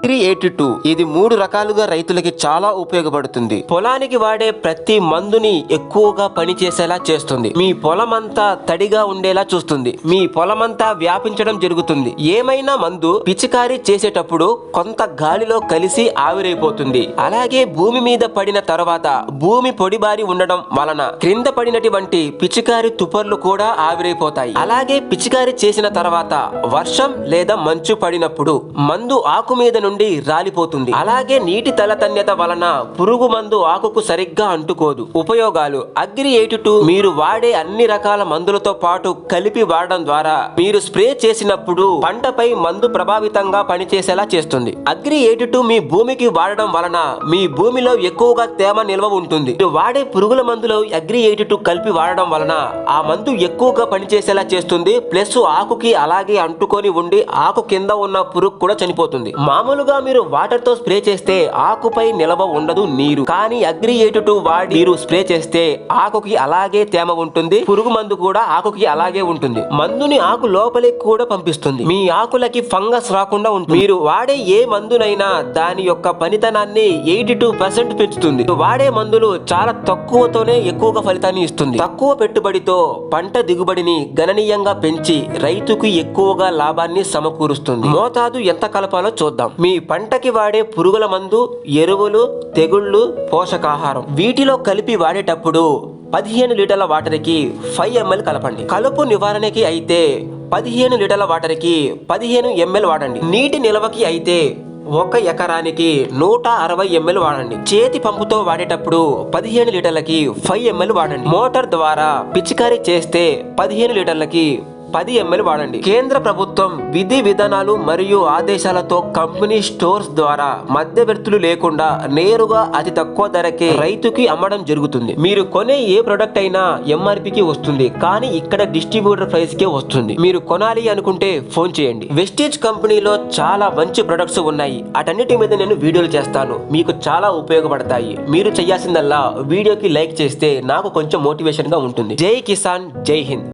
382 ఇది 3 రకాలుగా రైతులకి చాలా ఉపయోగపడుతుంది. పొలానికి వాడే ప్రతి మందుని ఎక్కువగా పనిచేసేలా చేస్తుంది. మీ పొలమంతా తడిగా ఉండేలా చూస్తుంది. మీ పొలమంతా వ్యాపించడం జరుగుతుంది. ఏమైనా మందు పిచికారీ చేసేటప్పుడు కొంత గాలిలో కలిసి ఆవిరైపోతుంది. అలాగే భూమి మీద పడిన తర్వాత భూమి పొడిబారి ఉండడం వలన క్రింద పడినటువంటి పిచికారీ తుపర్లు కూడా ఆవిరైపోతాయి. అలాగే పిచికారీ చేసిన తర్వాత వర్షం లేదా మంచు పడినప్పుడు మందు ఆకు మీద నుండి రాలిపోతుంది. అలాగే నీటి తలతన్యత వలన పురుగు మందు ఆకుకు సరిగ్గా అంటుకోదు. ఉపయోగాలు: అగ్రి 82 మీరు వాడే అన్ని రకాల మందులతో పాటు కలిపి వాడడం ద్వారా మీరు స్ప్రే చేసినప్పుడు పంటపై మందు ప్రభావితంగా పనిచేసేలా చేస్తుంది. అగ్రి 82 మీ భూమికి వాడడం వలన మీ భూమిలో ఎక్కువగా తేమ నిల్వ ఉంటుంది. మీరు వాడే పురుగుల మందులో అగ్రి 82 కలిపి వాడడం వలన ఆ మందు ఎక్కువగా పనిచేసేలా చేస్తుంది. ప్లస్ ఆకుకి అలాగే అంటుకొని ఉండి ఆకు కింద ఉన్న పురుగు కూడా చనిపోతుంది. మామూలుగా మీరు వాటర్ తో స్ప్రే చేస్తే ఆకుపై నిలవ ఉండదు నీరు. కానీ అగ్రి 82 వాడి మీరు స్ప్రే చేస్తే ఆకుకి అలాగే తేమ ఉంటుంది. పురుగు మందు కూడా ఆకుకి అలాగే ఉంటుంది. మందుని ఆకు లోపలికి కూడా పంపిస్తుంది. మీ ఆకులకి ఫంగస్ రాకుండా ఉంటుంది. మీరు వాడే ఏ మందునైనా దాని యొక్క పనితనాన్ని 82% పెంచుతుంది. వాడే మందులు చాలా తక్కువతోనే ఎక్కువగా ఫలితాన్ని ఇస్తుంది. తక్కువ పెట్టుబడితో పంట దిగుబడిని గణనీయంగా పెంచి రైతుకు ఎక్కువగా లాభాన్ని సమకూరుస్తుంది. మోతాదు ఎంత కలపాలో చూద్దాం. మీ పంటకి వాడే పురుగుల మందు, ఎరువులు, తెగుళ్ళు, పోషకాహారం వీటిలో కలిపి వాడేటప్పుడు 15 లీటర్ల వాటర్కి 5 ml కలపండి. కలుపు నివారణకి అయితే 15 లీటర్ల వాటర్కి 15 ml వాడండి. నీటి నిల్వకి అయితే 1 ఎకరానికి 160 ml వాడండి. చేతి పంపుతో వాడేటప్పుడు 15 లీటర్లకి 5 ml వాడండి. మోటార్ ద్వారా పిచికారీ చేస్తే 15 లీటర్లకి 10 ml వాడండి. కేంద్ర ప్రభుత్వం విధి విధానాలు మరియు ఆదేశాలతో కంపెనీ స్టోర్స్ ద్వారా మధ్యవర్తులు లేకుండా నేరుగా అతి తక్కువ ధరకే రైతుకి అమ్మడం జరుగుతుంది. మీరు కొనే ఏ ప్రొడక్ట్ అయినా ఎంఆర్పికి వస్తుంది, కానీ ఇక్కడ డిస్ట్రిబ్యూటర్ ప్రైస్ కే వస్తుంది. మీరు కొనాలి అనుకుంటే ఫోన్ చేయండి. వెస్టీజ్ కంపెనీలో చాలా మంచి ప్రొడక్ట్స్ ఉన్నాయి. అటన్నిటి మీద నేను వీడియోలు చేస్తాను. మీకు చాలా ఉపయోగపడతాయి. మీరు చేయాల్సిందల్లా వీడియోకి లైక్ చేస్తే నాకు కొంచెం మోటివేషన్ గా ఉంటుంది. జై కిసాన్, జై హింద్.